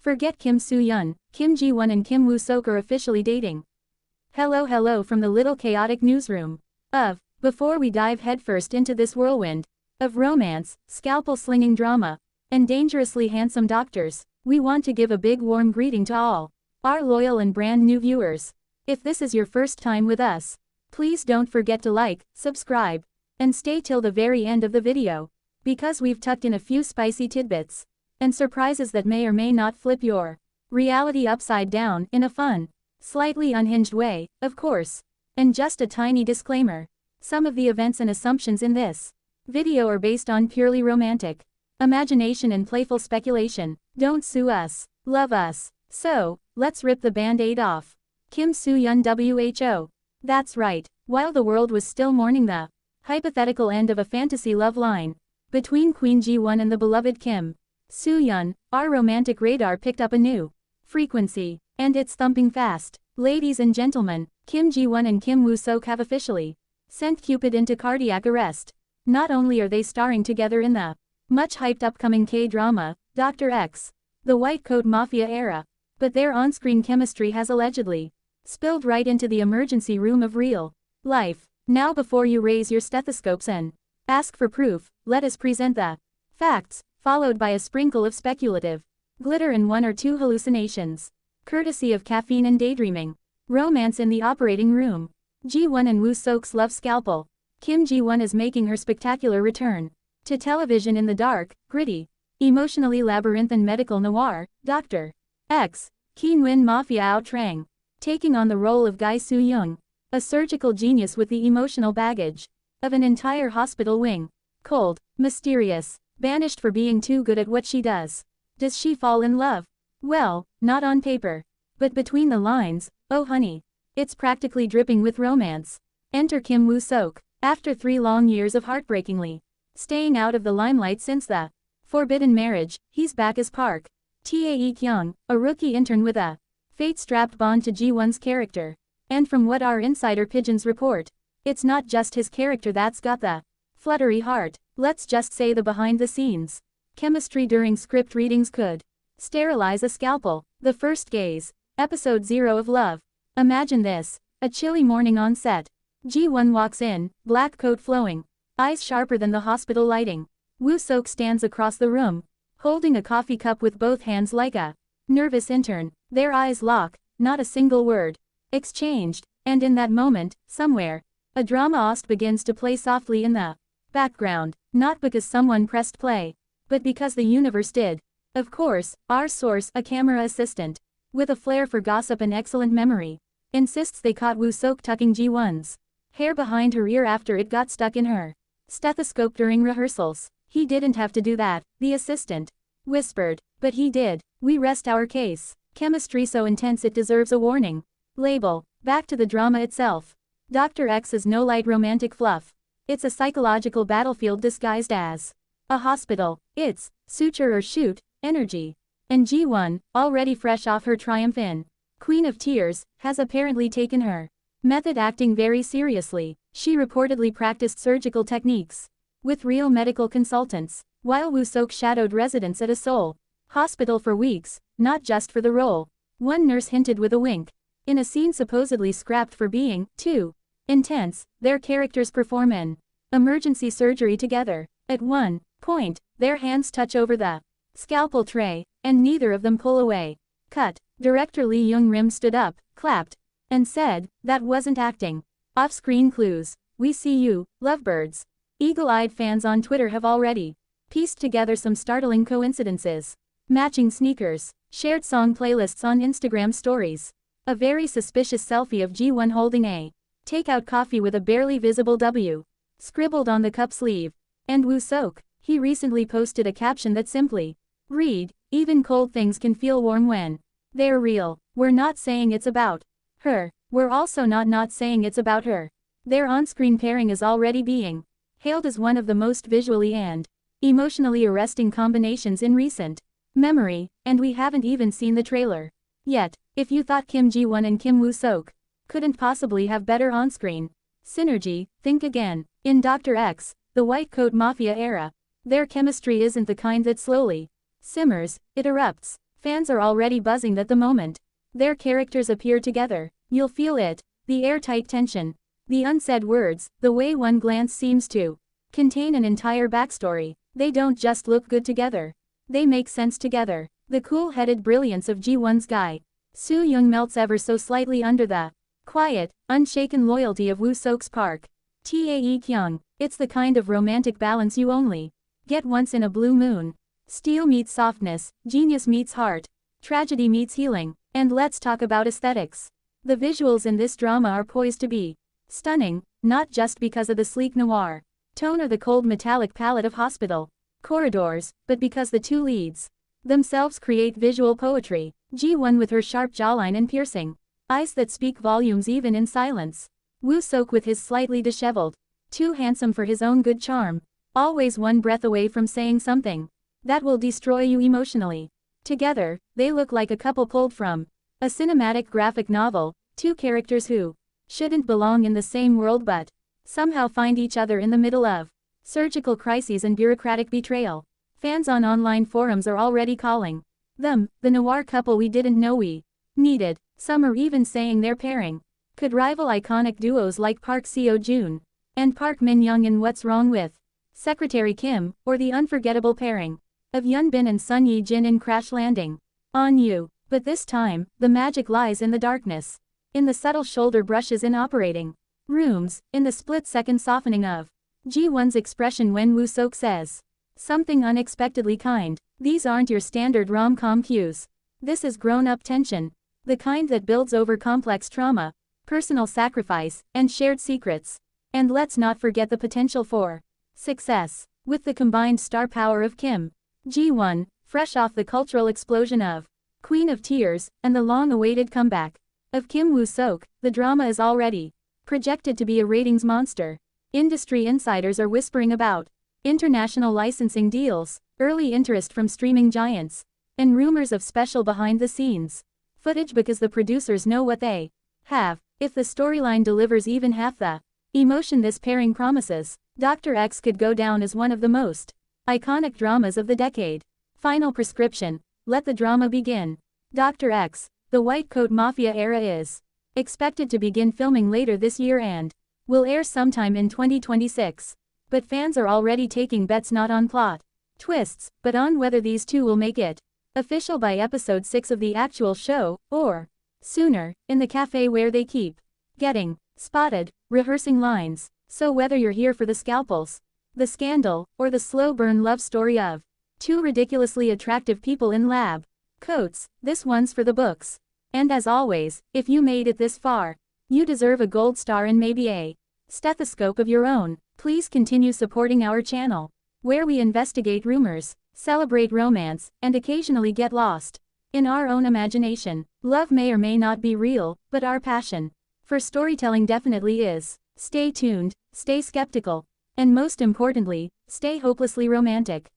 Forget Kim Soo-Hyun, Kim Ji-won and Kim Woo-Seok are officially dating. Hello from the little chaotic newsroom. Before we dive headfirst into this whirlwind of romance, scalpel-slinging drama, and dangerously handsome doctors, we want to give a big warm greeting to all our loyal and brand new viewers. If this is your first time with us, please don't forget to like, subscribe, and stay till the very end of the video, because we've tucked in a few spicy tidbits and surprises that may or may not flip your reality upside down in a fun, slightly unhinged way, of course. And just a tiny disclaimer. Some of the events and assumptions in this video are based on purely romantic imagination and playful speculation. Don't sue us, love us. So, let's rip the band-aid off. Kim Soo-Hyun WHO. That's right, while the world was still mourning the hypothetical end of a fantasy love line between Queen Ji-won and the beloved Kim Soo-Hyun, our romantic radar picked up a new frequency, and it's thumping fast. Ladies and gentlemen, Kim Ji-won and Kim Woo-Seok have officially sent Cupid into cardiac arrest. Not only are they starring together in the much-hyped upcoming K-drama, Dr. X, the White Coat Mafia era, but their on-screen chemistry has allegedly spilled right into the emergency room of real life. Now before you raise your stethoscopes and ask for proof, let us present the facts, followed by a sprinkle of speculative glitter and one or two hallucinations, courtesy of caffeine and daydreaming. Romance in the operating room. Ji-won and Woo-Seok's love scalpel. Kim Ji-won is making her spectacular return to television in the dark, gritty, emotionally labyrinthine medical noir, Dr. X, Keen-Win Mafia Ao Trang, taking on the role of Guy Soo-young, a surgical genius with the emotional baggage of an entire hospital wing. Cold, mysterious, banished for being too good at what she does. Does she fall in love? Well, not on paper, but between the lines. Oh honey, it's practically dripping with romance. Enter Kim Woo-Seok. After 3 long years of heartbreakingly staying out of the limelight since the forbidden marriage, he's back as Park Tae-kyung, a rookie intern with a fate-strapped bond to Ji-won's character. And from what our insider pigeons report, it's not just his character that's got the fluttery heart. Let's just say the behind-the-scenes chemistry during script readings could sterilize a scalpel. The first gaze. Episode 0 of Love. Imagine this. A chilly morning on set. Ji-won walks in, black coat flowing, eyes sharper than the hospital lighting. Woo-Seok stands across the room, holding a coffee cup with both hands like a nervous intern. Their eyes lock, not a single word exchanged, and in that moment, somewhere, a drama begins to play softly in the background, not because someone pressed play, but because the universe did. Of course, our source, a camera assistant, with a flair for gossip and excellent memory, insists they caught Woo-Seok tucking Ji-won's hair behind her ear after it got stuck in her stethoscope during rehearsals. He didn't have to do that, the assistant whispered, but he did. We rest our case. Chemistry so intense it deserves a warning label. Back to the drama itself. Dr. X is no light romantic fluff. It's a psychological battlefield disguised as a hospital. It's suture or shoot energy. And Ji-won, already fresh off her triumph in Queen of Tears, has apparently taken her method acting very seriously. She reportedly practiced surgical techniques with real medical consultants, while Woo-Seok shadowed residents at a Seoul hospital for weeks, not just for the role. One nurse hinted with a wink. In a scene supposedly scrapped for being too intense, their characters perform an emergency surgery together. At one point, their hands touch over the scalpel tray, and neither of them pull away. Cut. Director Lee Young-rim stood up, clapped, and said, "That wasn't acting." Off-screen clues. We see you, lovebirds. Eagle-eyed fans on Twitter have already pieced together some startling coincidences. Matching sneakers, shared song playlists on Instagram stories, a very suspicious selfie of Ji-won holding a takeout coffee with a barely visible W scribbled on the cup sleeve, and Woo-Seok, he recently posted a caption that simply read, "Even cold things can feel warm when they're real." We're not saying it's about her. We're also not saying it's about her. Their on-screen pairing is already being hailed as one of the most visually and emotionally arresting combinations in recent memory, and we haven't even seen the trailer yet. If you thought Kim Ji-won and Kim Woo-Seok couldn't possibly have better on-screen synergy, think again. In Dr. X, the White Coat Mafia era, their chemistry isn't the kind that slowly simmers, it erupts. Fans are already buzzing at the moment. Their characters appear together. You'll feel it. The airtight tension. The unsaid words, the way one glance seems to contain an entire backstory. They don't just look good together. They make sense together. The cool-headed brilliance of Ji-won's guy. Soo-Hyun melts ever so slightly under the quiet, unshaken loyalty of Woo-Seok's Park. Tae-kyung. It's the kind of romantic balance you only get once in a blue moon. Steel meets softness, genius meets heart, tragedy meets healing, and let's talk about aesthetics. The visuals in this drama are poised to be stunning, not just because of the sleek noir tone or the cold metallic palette of hospital corridors, but because the two leads themselves create visual poetry. Ji-won with her sharp jawline and piercing eyes that speak volumes even in silence. Woo-Seok with his slightly disheveled, too handsome for his own good charm, always one breath away from saying something that will destroy you emotionally. Together, they look like a couple pulled from a cinematic graphic novel, two characters who shouldn't belong in the same world but somehow find each other in the middle of surgical crises and bureaucratic betrayal. Fans on online forums are already calling them the noir couple we didn't know we needed. Some are even saying their pairing could rival iconic duos like Park Seo-joon and Park Min-young in What's Wrong with Secretary Kim, or the unforgettable pairing of Yeon Bin and Sun Ye-jin in Crash Landing on You. But this time, the magic lies in the darkness, in the subtle shoulder brushes in operating rooms, in the split-second softening of Ji-won's expression when Woo-Seok says something unexpectedly kind. These aren't your standard rom-com cues. This is grown-up tension, the kind that builds over complex trauma, personal sacrifice, and shared secrets. And let's not forget the potential for success. With the combined star power of Kim Ji-won, fresh off the cultural explosion of Queen of Tears, and the long-awaited comeback of Kim Woo-Seok, the drama is already projected to be a ratings monster. Industry insiders are whispering about international licensing deals, early interest from streaming giants, and rumors of special behind-the-scenes footage because the producers know what they have. If the storyline delivers even half the emotion this pairing promises, Dr. X could go down as one of the most iconic dramas of the decade. Final prescription. Let the drama begin. Dr. X, the White Coat Mafia era is expected to begin filming later this year and will air sometime in 2026. But fans are already taking bets not on plot twists, but on whether these two will make it official by episode 6 of the actual show, or sooner, in the cafe where they keep getting spotted, rehearsing lines. So whether you're here for the scalpels, the scandal, or the slow burn love story of two ridiculously attractive people in lab coats, this one's for the books. And as always, if you made it this far, you deserve a gold star and maybe a stethoscope of your own. Please continue supporting our channel, where we investigate rumors, celebrate romance, and occasionally get lost in our own imagination. Love may or may not be real, but our passion for storytelling definitely is. Stay tuned, stay skeptical, and most importantly, stay hopelessly romantic.